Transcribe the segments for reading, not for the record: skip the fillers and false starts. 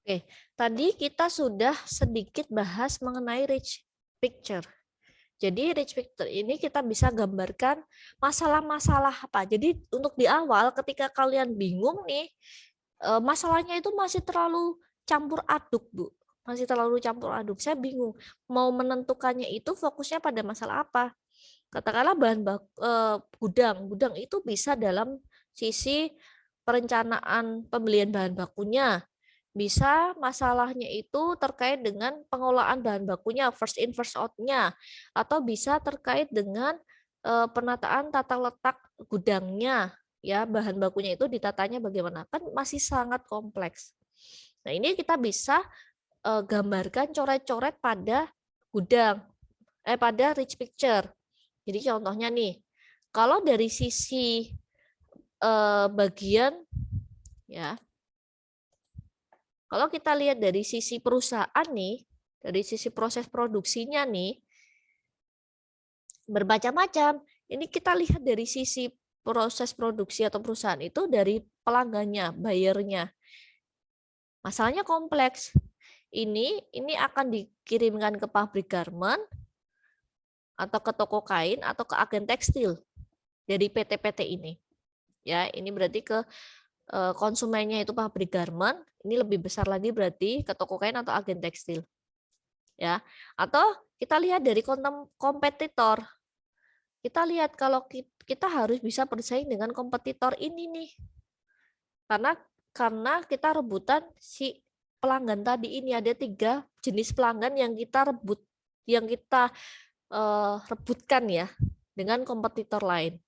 Oke, tadi kita sudah sedikit bahas mengenai rich picture. Jadi rich picture ini kita bisa gambarkan masalah-masalah apa. Jadi untuk di awal ketika kalian bingung nih, masalahnya itu masih terlalu campur aduk, Bu. Masih terlalu campur aduk. Saya bingung mau menentukannya itu fokusnya pada masalah apa. Katakanlah gudang. Gudang itu bisa dalam sisi perencanaan pembelian bahan bakunya. Bisa masalahnya itu terkait dengan pengelolaan bahan bakunya, first in first out-nya, atau bisa terkait dengan penataan tata letak gudangnya, ya bahan bakunya itu ditatanya bagaimana, kan masih sangat kompleks. Nah ini kita bisa gambarkan coret-coret pada gudang, pada rich picture. Jadi contohnya nih, kalau dari sisi bagian ya. Kalau kita lihat dari sisi perusahaan nih, dari sisi proses produksinya nih, bermacam-macam. Ini kita lihat dari sisi proses produksi atau perusahaan itu dari pelanggannya, buyernya. Masalahnya kompleks. Ini akan dikirimkan ke pabrik garment atau ke toko kain atau ke agen tekstil dari PT-PT ini. Ya, ini berarti ke konsumennya itu pabrik garment, ini lebih besar lagi berarti ke toko kain atau agen tekstil. Ya. Atau kita lihat dari kompetitor. Kita lihat kalau kita harus bisa bersaing dengan kompetitor ini nih. Karena kita rebutan si pelanggan tadi ini, ada 3 jenis pelanggan yang kita rebutkan ya dengan kompetitor lain.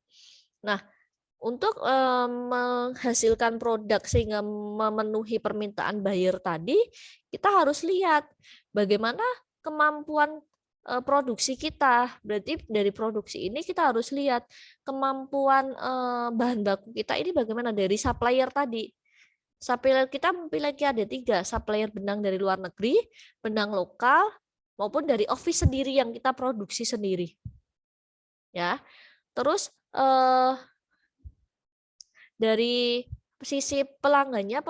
Nah, untuk menghasilkan produk sehingga memenuhi permintaan buyer tadi, kita harus lihat bagaimana kemampuan produksi kita. Berarti dari produksi ini kita harus lihat kemampuan bahan baku kita ini bagaimana dari supplier tadi. Supplier kita memiliki ada 3, supplier benang dari luar negeri, benang lokal, maupun dari office sendiri yang kita produksi sendiri. Ya, terus dari sisi pelanggannya,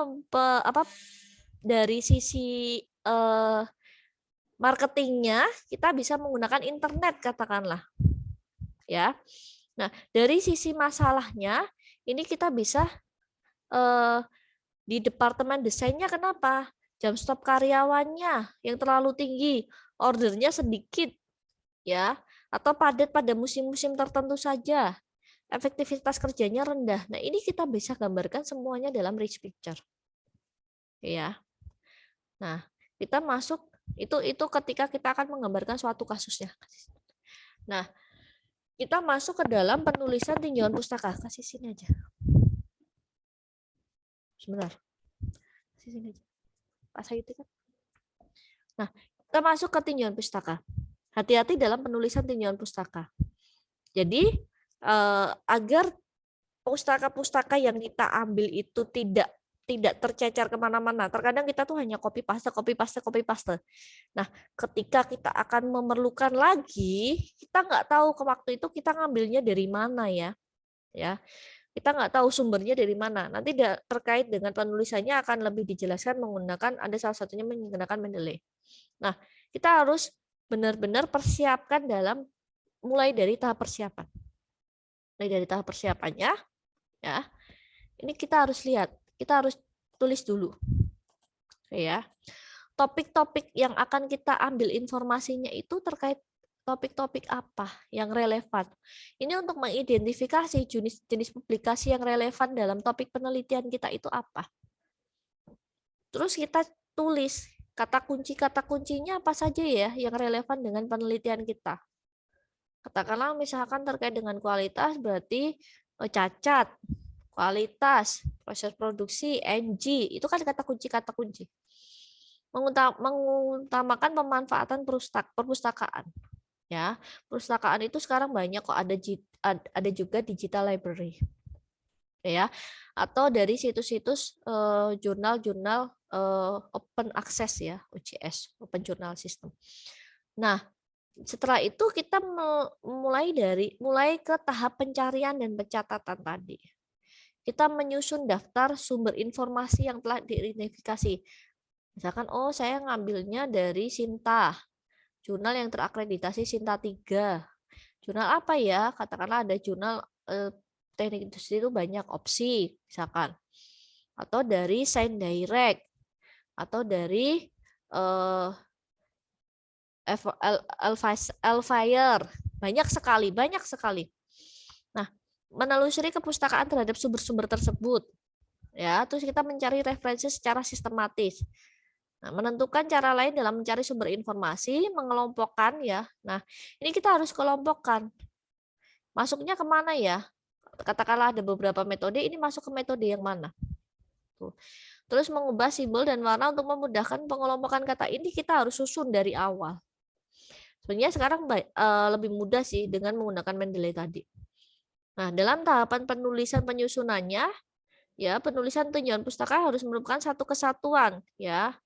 dari sisi marketingnya kita bisa menggunakan internet katakanlah, ya. Nah, dari sisi masalahnya ini kita bisa di departemen desainnya kenapa? Jam stop karyawannya yang terlalu tinggi, ordernya sedikit, ya, atau padat pada musim-musim tertentu saja, efektivitas kerjanya rendah. Nah, ini kita bisa gambarkan semuanya dalam rich picture. Ya. Nah, kita masuk itu ketika kita akan menggambarkan suatu kasusnya. Nah, kita masuk ke dalam penulisan tinjauan pustaka. Kasih sini aja. Sebentar. Kasih sini aja. Pak Sayuti kan. Nah, kita masuk ke tinjauan pustaka. Hati-hati dalam penulisan tinjauan pustaka. Jadi, agar pustaka-pustaka yang kita ambil itu tidak tercecer kemana-mana. Terkadang kita tuh hanya copy paste, copy paste, copy paste. Nah, ketika kita akan memerlukan lagi, kita nggak tahu ke waktu itu kita ngambilnya dari mana ya. Kita nggak tahu sumbernya dari mana. Nanti terkait dengan penulisannya akan lebih dijelaskan menggunakan, ada salah satunya menggunakan Mendeley. Nah, kita harus benar-benar persiapkan mulai dari tahap persiapan. Mulai dari tahap persiapannya, ya. Ini kita harus lihat, kita harus tulis dulu. Ya. Topik-topik yang akan kita ambil informasinya itu terkait topik-topik apa yang relevan. Ini untuk mengidentifikasi jenis publikasi yang relevan dalam topik penelitian kita itu apa. Terus kita tulis kata kuncinya apa saja ya yang relevan dengan penelitian kita. Katakanlah misalkan terkait dengan kualitas berarti cacat, kualitas, proses produksi, NG, itu kan kata kunci. Mengutamakan pemanfaatan perpustakaan. Ya, perpustakaan itu sekarang banyak kok, ada juga digital library. Ya, atau dari situs-situs jurnal-jurnal open access ya, OJS, Open Journal System. Nah, setelah itu kita mulai ke tahap pencarian dan pencatatan tadi. Kita menyusun daftar sumber informasi yang telah diidentifikasi. Misalkan, oh saya ngambilnya dari Sinta, jurnal yang terakreditasi Sinta 3. Jurnal apa ya? Katakanlah ada jurnal teknik industri itu banyak opsi, misalkan. Atau dari Science Direct, atau dari Elfire. Banyak sekali. Nah, menelusuri kepustakaan terhadap sumber-sumber tersebut. Ya, terus kita mencari referensi secara sistematis. Nah, menentukan cara lain dalam mencari sumber informasi, mengelompokkan ya. Nah, ini kita harus kelompokkan. Masuknya kemana ya? Katakanlah ada beberapa metode, ini masuk ke metode yang mana? Tuh. Terus mengubah simbol dan warna untuk memudahkan pengelompokan kata ini kita harus susun dari awal. Sebenarnya sekarang lebih mudah sih dengan menggunakan Mendeley tadi. Nah, dalam tahapan penulisan penyusunannya, ya penulisan tinjauan pustaka harus merupakan satu kesatuan, ya.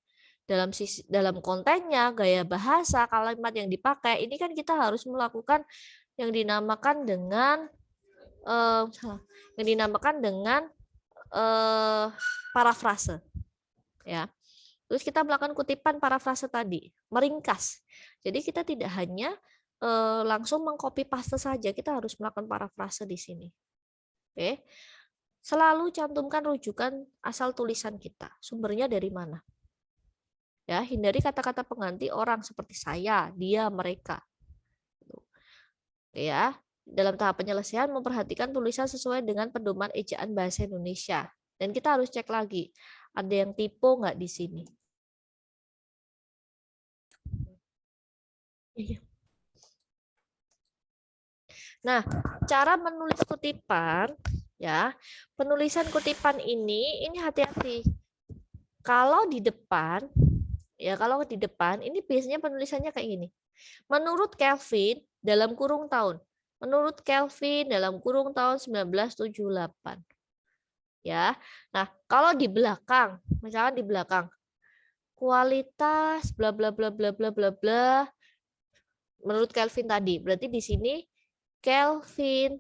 Dalam kontennya, gaya bahasa, kalimat yang dipakai, ini kan kita harus melakukan yang dinamakan dengan parafrase, ya. Terus kita melakukan kutipan parafrase tadi, meringkas. Jadi kita tidak hanya langsung mengcopy paste saja, kita harus melakukan parafrase di sini. Oke. Selalu cantumkan rujukan asal tulisan kita. Sumbernya dari mana? Ya, hindari kata-kata pengganti orang seperti saya, dia, mereka. Ya, dalam tahap penyelesaian memperhatikan tulisan sesuai dengan pedoman ejaan bahasa Indonesia. Dan kita harus cek lagi, ada yang typo nggak di sini? Nah, cara menulis kutipan, ya, penulisan kutipan ini hati-hati. Kalau di depan, ya kalau di depan, ini biasanya penulisannya kayak gini. Menurut Kelvin dalam kurung tahun. Menurut Kelvin dalam kurung tahun 1978. Ya. Nah, kalau di belakang, misalnya di belakang, kualitas bla bla bla bla bla bla bla menurut Kelvin tadi. Berarti di sini Kelvin,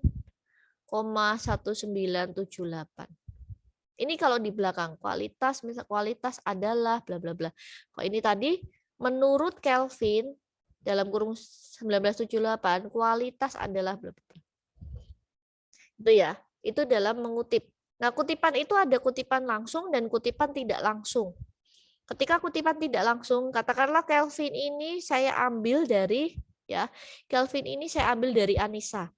1978. Ini kalau di belakang kualitas, misal kualitas adalah bla bla bla. Kalau ini tadi menurut Kelvin dalam kurung 1978 kualitas adalah bla bla bla. Itu ya, itu dalam mengutip. Nah, kutipan itu ada kutipan langsung dan kutipan tidak langsung. Ketika kutipan tidak langsung, katakanlah Kelvin ini saya ambil dari ya, Kelvin ini saya ambil dari Anissa.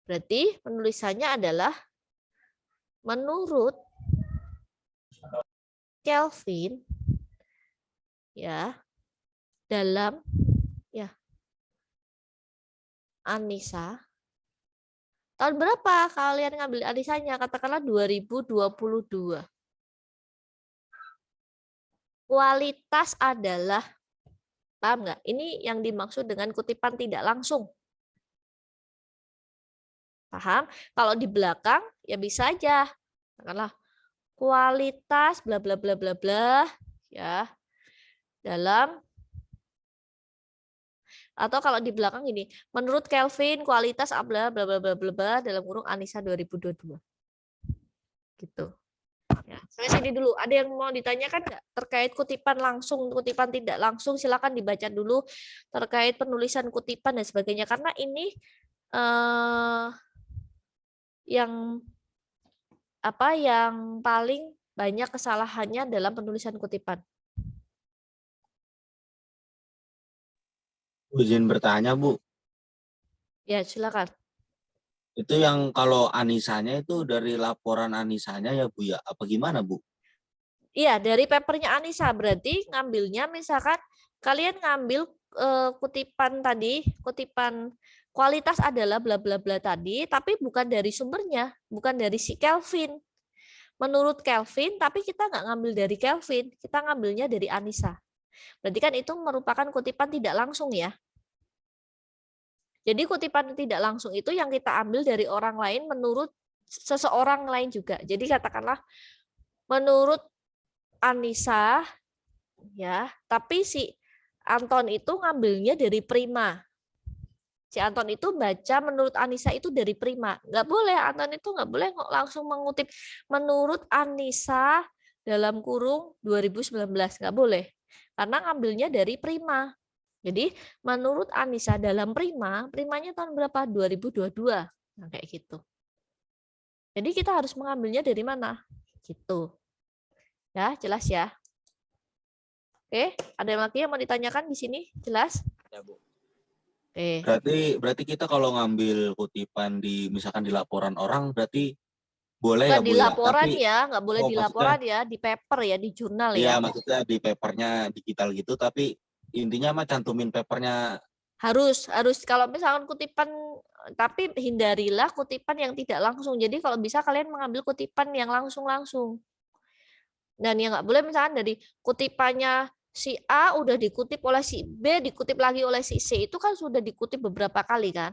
Berarti penulisannya adalah menurut Kelvin ya dalam ya Anissa. Tahun berapa kalian ngambil Anissanya? Katakanlah 2022. Kualitas adalah, paham nggak? Ini yang dimaksud dengan kutipan tidak langsung. Paham? Kalau di belakang ya bisa aja. Katakanlah kualitas bla bla bla bla bla ya dalam, atau kalau di belakang ini menurut Kelvin kualitas bla bla bla bla bla dalam kurung Anissa 2022. Gitu. Ya, sampai sini dulu. Ada yang mau ditanyakan nggak terkait kutipan langsung, kutipan tidak langsung? Silakan dibaca dulu terkait penulisan kutipan dan sebagainya. Karena ini yang paling banyak kesalahannya dalam penulisan kutipan. Izin bertanya, Bu. Ya, silakan. Itu yang kalau Anisanya itu dari laporan Anisanya ya, Bu ya? Apa gimana, Bu? Iya, dari papernya Anissa. Berarti ngambilnya misalkan kalian ngambil kutipan tadi, kutipan kualitas adalah bla bla bla tadi, tapi bukan dari sumbernya, bukan dari si Kelvin. Menurut Kelvin, tapi kita nggak ngambil dari Kelvin, kita ngambilnya dari Anissa. Berarti kan itu merupakan kutipan tidak langsung ya. Jadi kutipan tidak langsung itu yang kita ambil dari orang lain menurut seseorang lain juga. Jadi katakanlah menurut Anissa ya, tapi si Anton itu ngambilnya dari Prima. Si Anton itu baca menurut Anissa itu dari Prima. Nggak boleh, Anton itu nggak boleh langsung mengutip menurut Anissa dalam kurung 2019, nggak boleh. Karena ngambilnya dari Prima. Jadi menurut Anissa dalam Primanya tahun berapa? 2022. Nah, kayak gitu. Jadi kita harus mengambilnya dari mana? Gitu. Ya, jelas ya. Oke, ada yang lagi yang mau ditanyakan di sini? Jelas? Ya, Bu. Oke. Berarti kita kalau ngambil kutipan misalkan di laporan orang berarti boleh Bukan ya di Bu ya. laporan Tapi ya, nggak boleh di maksudnya laporan ya, di paper ya, di jurnal ya. iya maksudnya di papernya digital gitu. Tapi intinya mah cantumin papernya. Harus kalau misalkan kutipan, tapi hindarilah kutipan yang tidak langsung. Jadi kalau bisa kalian mengambil kutipan yang langsung. Dan yang nggak boleh misalkan dari kutipannya si A udah dikutip oleh si B, dikutip lagi oleh si C, itu kan sudah dikutip beberapa kali kan.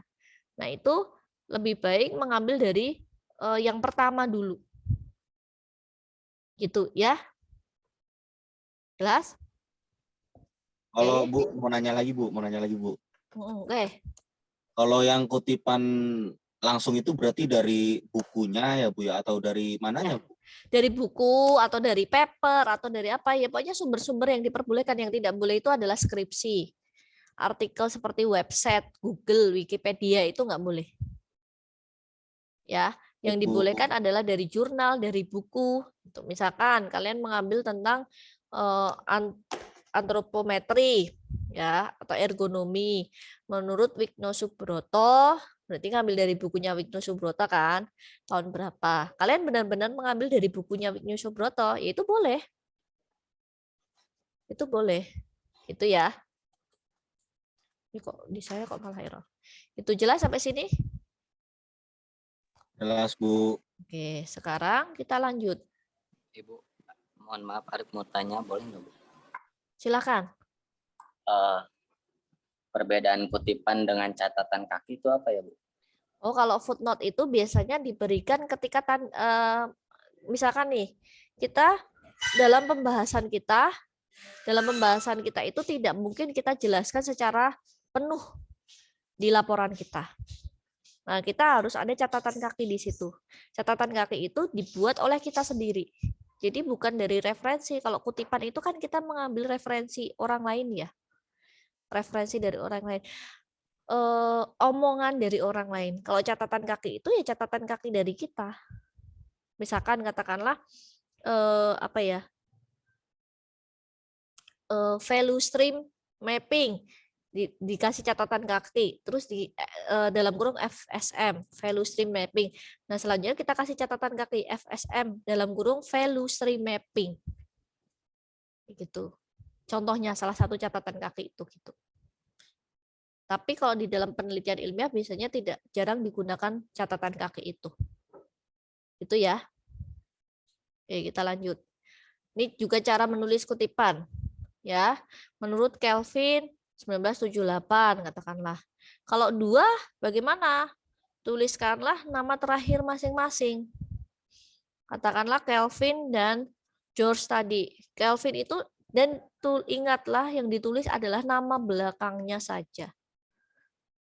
Nah itu lebih baik mengambil dari yang pertama dulu. Gitu ya. Jelas? Kalau Oke. Bu mau nanya lagi Bu. Oke. Kalau yang kutipan langsung itu berarti dari bukunya ya Bu ya, atau dari mananya Bu? Dari buku atau dari paper atau dari apa ya, pokoknya sumber-sumber yang diperbolehkan. Yang tidak boleh itu adalah skripsi, artikel seperti website, Google, Wikipedia, itu nggak boleh ya. Yang dibolehkan adalah dari jurnal, dari buku. Untuk misalkan kalian mengambil tentang antropometri ya atau ergonomi menurut Wigno Subroto, berarti ngambil dari bukunya Wigno Subroto kan, tahun berapa. Kalian benar-benar mengambil dari bukunya Wigno Subroto, ya itu boleh. Itu boleh. Itu ya. Ini kok di saya kok malah error. Itu jelas sampai sini? Jelas Bu. Oke, sekarang kita lanjut. Ibu, mohon maaf, Arif mau tanya, boleh nggak, Bu? Silakan. Perbedaan kutipan dengan catatan kaki itu apa ya, Bu? Oh, kalau footnote itu biasanya diberikan ketika misalkan nih, kita dalam pembahasan kita itu tidak mungkin kita jelaskan secara penuh di laporan kita. Nah, kita harus ada catatan kaki di situ. Catatan kaki itu dibuat oleh kita sendiri. Jadi bukan dari referensi. Kalau kutipan itu kan kita mengambil referensi orang lain ya. Referensi dari orang lain. Omongan dari orang lain. Kalau catatan kaki itu ya catatan kaki dari kita. Misalkan katakanlah apa ya? Value stream mapping, dikasih catatan kaki, terus di dalam kurung FSM, value stream mapping. Nah, selanjutnya kita kasih catatan kaki FSM dalam kurung value stream mapping. Gitu. Contohnya salah satu catatan kaki itu gitu. Tapi kalau di dalam penelitian ilmiah biasanya jarang digunakan catatan kaki itu. Itu ya. Oke, kita lanjut. Ini juga cara menulis kutipan. Ya, menurut Kelvin 1978 katakanlah. Kalau 2 bagaimana? Tuliskanlah nama terakhir masing-masing. Katakanlah Kelvin dan George tadi. Kelvin itu, dan ingatlah yang ditulis adalah nama belakangnya saja.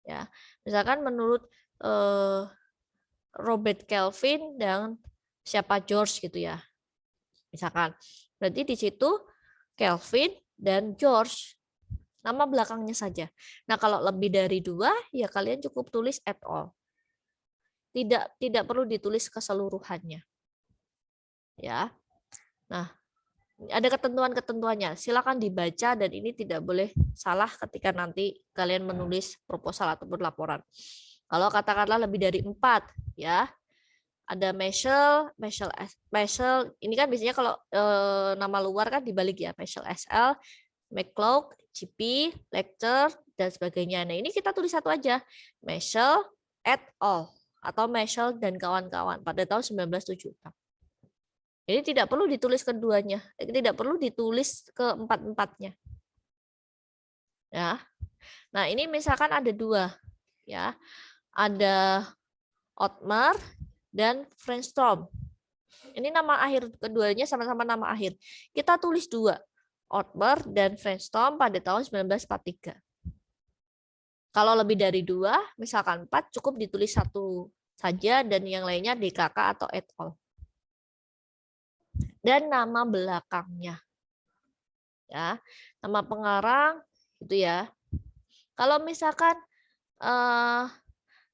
Ya, misalkan menurut Robert Kelvin dan siapa George gitu ya. Misalkan. Berarti di situ Kelvin dan George, nama belakangnya saja. Nah, kalau lebih dari 2 ya kalian cukup tulis at all. Tidak perlu ditulis keseluruhannya. Ya. Nah, ada ketentuan-ketentuannya. Silakan dibaca dan ini tidak boleh salah ketika nanti kalian menulis proposal ataupun laporan. Kalau katakanlah lebih dari 4 ya. Ada Meshel, ini kan biasanya kalau nama luar kan dibalik ya, Meshel SL, McCloud, GP, lecture, dan sebagainya. Nah, ini kita tulis satu aja, Meshel et al. Atau Meshel dan kawan-kawan pada tahun 1976. Ini tidak perlu ditulis keduanya, tidak perlu ditulis keempat-empatnya. Ya. Nah, ini misalkan ada 2, ya. Ada Otmar dan Friendstorm. Ini nama akhir, keduanya sama-sama nama akhir. Kita tulis 2, Otmar dan Friendstorm pada tahun 1943. Kalau lebih dari 2, misalkan 4, cukup ditulis 1 saja dan yang lainnya DKK atau et al. dan nama belakangnya. Ya, nama pengarang itu ya. Kalau misalkan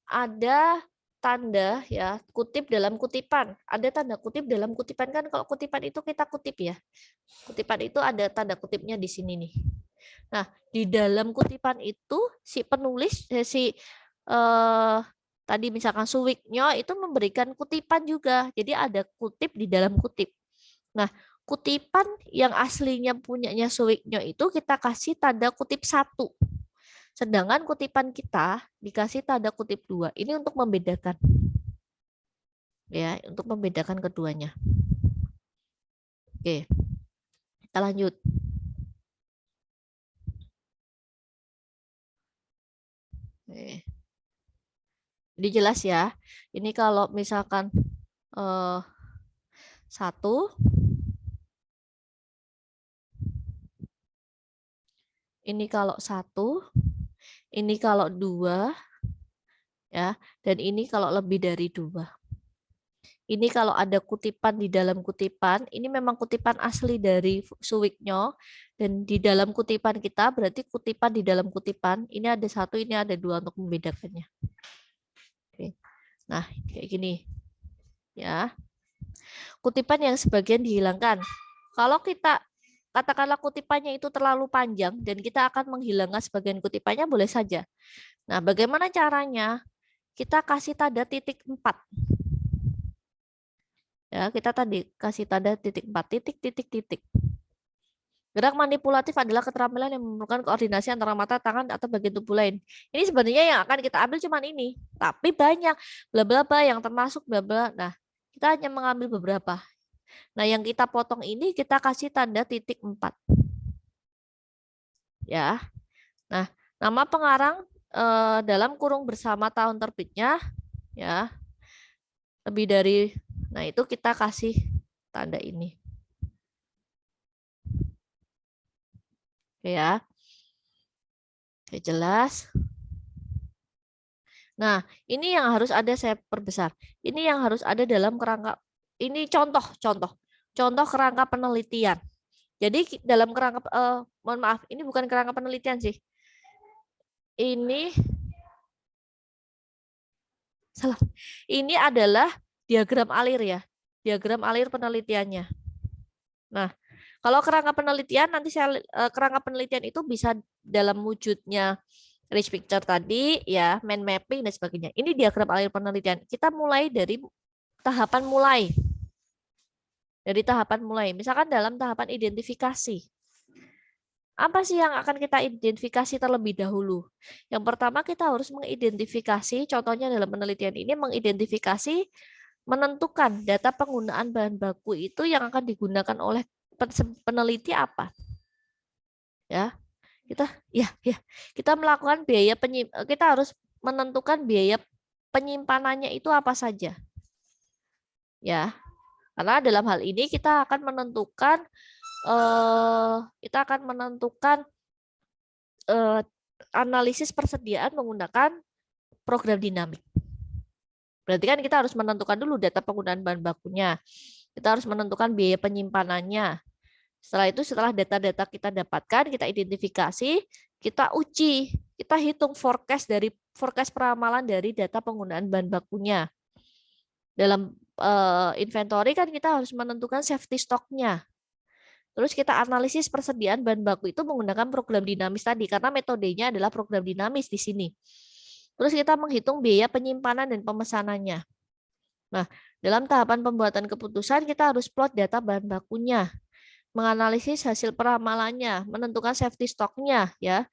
ada tanda ya kutip dalam kutipan, ada tanda kutip dalam kutipan kan, kalau kutipan itu kita kutip ya. Kutipan itu ada tanda kutipnya di sini nih. Nah, di dalam kutipan itu si penulis tadi misalkan Suwiknyo itu memberikan kutipan juga. Jadi ada kutip di dalam kutip. Nah, kutipan yang aslinya punyanya Suwiknyo itu kita kasih tanda kutip 1. Sedangkan kutipan kita dikasih tanda kutip 2. Ini untuk membedakan. Ya, untuk membedakan keduanya. Oke. Kita lanjut. Oke. Jadi jelas ya. Ini kalau misalkan 1, ini kalau 1, ini kalau 2, ya, dan ini kalau lebih dari 2. Ini kalau ada kutipan di dalam kutipan, ini memang kutipan asli dari Suwiknyo, dan di dalam kutipan kita berarti kutipan di dalam kutipan, ini ada 1, ini ada 2 untuk membedakannya. Oke. Nah, kayak gini. Ya. Kutipan yang sebagian dihilangkan. Kalau kita katakanlah kutipannya itu terlalu panjang dan kita akan menghilangkan sebagian kutipannya, boleh saja. Nah, bagaimana caranya? Kita kasih tanda titik 4. Ya, kita tadi kasih tanda titik 4, titik. Gerak manipulatif adalah keterampilan yang memerlukan koordinasi antara mata, tangan, atau bagian tubuh lain. Ini sebenarnya yang akan kita ambil cuma ini, tapi banyak bla bla bla yang termasuk bla bla. Nah, kita hanya mengambil beberapa. Nah, yang kita potong ini kita kasih tanda titik 4. Ya. Nah, nama pengarang dalam kurung bersama tahun terbitnya ya. Lebih dari, nah itu kita kasih tanda ini. Oke ya. Oke, jelas. Nah, ini yang harus ada, saya perbesar. Ini yang harus ada dalam kerangka, ini contoh kerangka penelitian. Jadi dalam kerangka, mohon maaf, ini bukan kerangka penelitian sih. Ini salah. Ini adalah diagram alir ya. Diagram alir penelitiannya. Nah, kalau kerangka penelitian nanti kerangka penelitian itu bisa dalam wujudnya rich picture tadi ya, mind mapping dan sebagainya. Ini diagram alir penelitian. Kita mulai dari tahapan mulai. Dari tahapan mulai. Misalkan dalam tahapan identifikasi. Apa sih yang akan kita identifikasi terlebih dahulu? Yang pertama kita harus mengidentifikasi, contohnya dalam penelitian ini mengidentifikasi, menentukan data penggunaan bahan baku itu yang akan digunakan oleh peneliti apa. Ya. Kita melakukan biaya kita harus menentukan biaya penyimpanannya itu apa saja. Ya. Karena dalam hal ini kita akan menentukan analisis persediaan menggunakan program dinamik. Berarti kan kita harus menentukan dulu data penggunaan bahan bakunya. Kita harus menentukan biaya penyimpanannya. Setelah itu, setelah data-data kita dapatkan, kita identifikasi, kita uji, kita hitung forecast peramalan dari data penggunaan bahan bakunya. Dalam inventory kan kita harus menentukan safety stock-nya. Terus kita analisis persediaan bahan baku itu menggunakan program dinamis tadi, karena metodenya adalah program dinamis di sini. Terus kita menghitung biaya penyimpanan dan pemesanannya. Nah, dalam tahapan pembuatan keputusan kita harus plot data bahan bakunya, menganalisis hasil peramalannya, menentukan safety stock-nya, ya,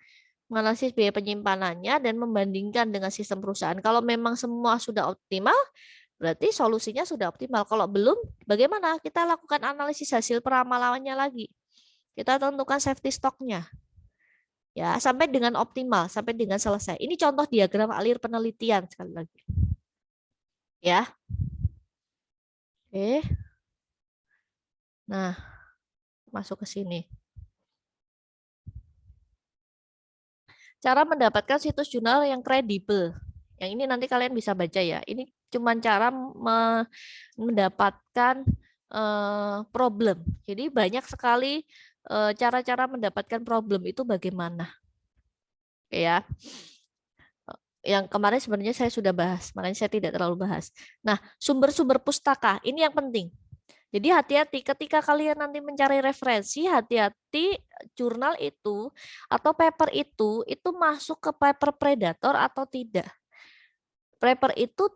menganalisis biaya penyimpanannya, dan membandingkan dengan sistem perusahaan. Kalau memang semua sudah optimal, berarti solusinya sudah optimal. Kalau belum, bagaimana? Kita lakukan analisis hasil peramalannya lagi. Kita tentukan safety stock-nya. Ya, sampai dengan optimal, sampai dengan selesai. Ini contoh diagram alir penelitian sekali lagi. Ya. Oke. Nah, masuk ke sini. Cara mendapatkan situs jurnal yang kredibel. Yang ini nanti kalian bisa baca ya. Ini cuma cara mendapatkan problem. Jadi banyak sekali cara-cara mendapatkan problem itu bagaimana. Oke ya. Yang kemarin sebenarnya saya sudah bahas, makanya saya tidak terlalu bahas. Nah, sumber-sumber pustaka ini yang penting. Jadi hati-hati ketika kalian nanti mencari referensi, hati-hati jurnal itu atau paper itu masuk ke paper predator atau tidak. Paper itu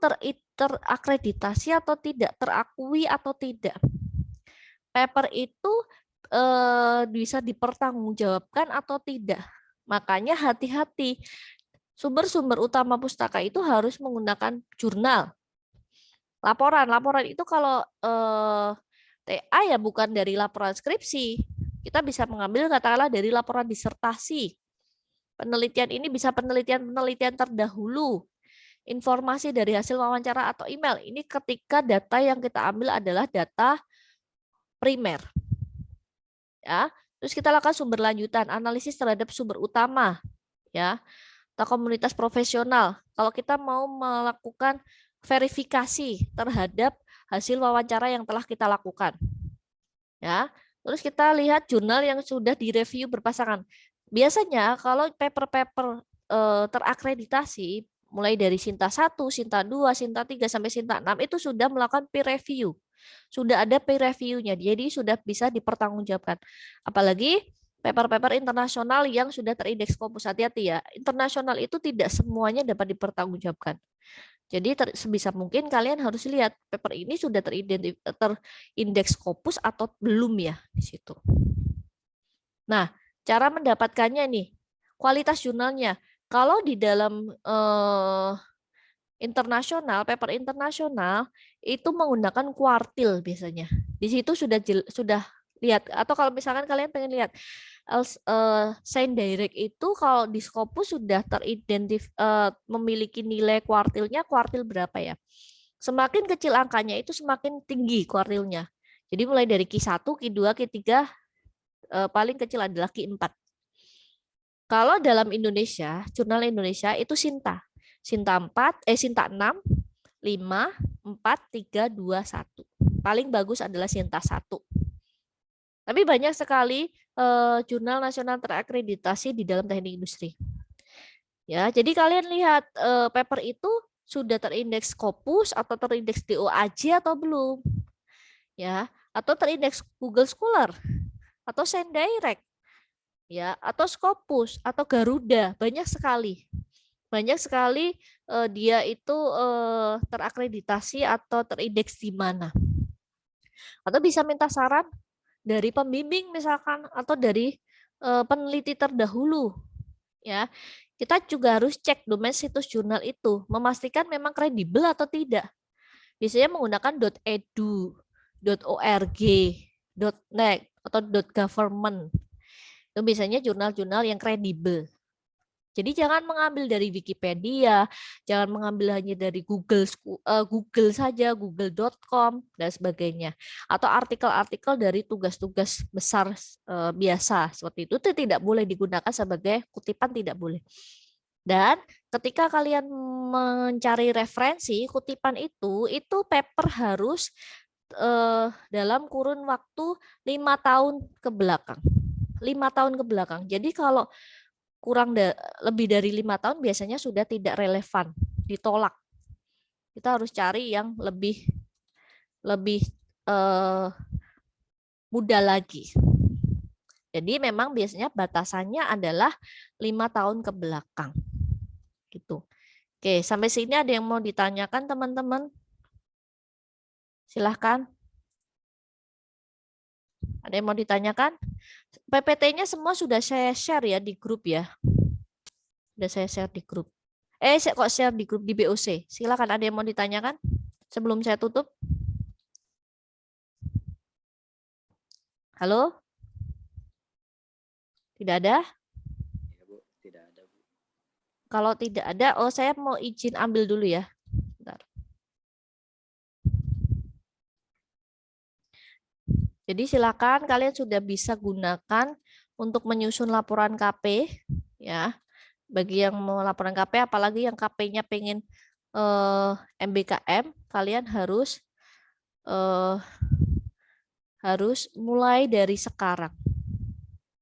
terakreditasi atau tidak, terakui atau tidak. Paper itu bisa dipertanggungjawabkan atau tidak. Makanya hati-hati. Sumber-sumber utama pustaka itu harus menggunakan jurnal. Laporan itu kalau TA ya bukan dari laporan skripsi. Kita bisa mengambil katakanlah dari laporan disertasi. Penelitian ini bisa penelitian terdahulu. Informasi dari hasil wawancara atau email. Ini ketika data yang kita ambil adalah data primer. Ya. Terus kita lakukan sumber lanjutan, analisis terhadap sumber utama. Ya. Atau komunitas profesional. Kalau kita mau melakukan verifikasi terhadap hasil wawancara yang telah kita lakukan. Ya. Terus kita lihat jurnal yang sudah direview berpasangan. Biasanya kalau paper-paper terakreditasi mulai dari Sinta 1, Sinta 2, Sinta 3 sampai Sinta 6 itu sudah melakukan peer review. Sudah ada peer review-nya. Jadi sudah bisa dipertanggungjawabkan. Apalagi paper-paper internasional yang sudah terindeks Scopus. Hati-hati ya. Internasional itu tidak semuanya dapat dipertanggungjawabkan. Jadi sebisa mungkin kalian harus lihat paper ini sudah terindeks Scopus atau belum ya di situ. Nah, cara mendapatkannya nih, kualitas jurnalnya. Kalau di dalam internasional, paper internasional itu menggunakan kuartil biasanya. Di situ sudah lihat, atau kalau misalkan kalian pengen lihat Sign Direct itu kalau di Scopus sudah memiliki nilai kuartilnya kuartil berapa ya. Semakin kecil angkanya itu semakin tinggi kuartilnya. Jadi mulai dari Q1, Q2, Q3 paling kecil adalah Q4. Kalau dalam Indonesia, jurnal Indonesia itu Sinta. Sinta 6, 5, 4, 3, 2, 1. Paling bagus adalah Sinta 1. Tapi banyak sekali jurnal nasional terakreditasi di dalam teknik industri. Ya, jadi kalian lihat paper itu sudah terindeks Scopus atau terindeks DOAJ atau belum? Ya, atau terindeks Google Scholar atau Sign Direct. Ya, atau Scopus atau Garuda, banyak sekali. Banyak sekali dia itu terakreditasi atau terindeks di mana. Atau bisa minta saran dari pembimbing misalkan atau dari peneliti terdahulu. Ya, kita juga harus cek domain situs jurnal itu, memastikan memang kredibel atau tidak. Biasanya menggunakan .edu, .org, .net atau .government. Itu biasanya jurnal-jurnal yang kredibel. Jadi jangan mengambil dari Wikipedia, jangan mengambil hanya dari Google saja, google.com dan sebagainya. Atau artikel-artikel dari tugas-tugas besar biasa seperti itu tidak boleh digunakan sebagai kutipan, tidak boleh. Dan ketika kalian mencari referensi kutipan itu paper harus dalam kurun waktu 5 tahun ke belakang. 5 tahun ke belakang. Jadi kalau lebih dari 5 tahun biasanya sudah tidak relevan, ditolak. Kita harus cari yang lebih muda lagi. Jadi memang biasanya batasannya adalah 5 tahun ke belakang. Gitu. Oke, sampai sini ada yang mau ditanyakan teman-teman? Silahkan. Ada yang mau ditanyakan? PPT-nya semua sudah saya share ya di grup ya. Sudah saya share di grup. Kok share di grup di BOC? Silakan, ada yang mau ditanyakan sebelum saya tutup? Halo? Tidak ada? Ya, Bu, tidak ada, Bu. Kalau tidak ada, saya mau izin ambil dulu ya. Bentar. Jadi silakan kalian sudah bisa gunakan untuk menyusun laporan KP ya. Bagi yang mau laporan KP, apalagi yang KP-nya pengen MBKM, kalian harus harus mulai dari sekarang.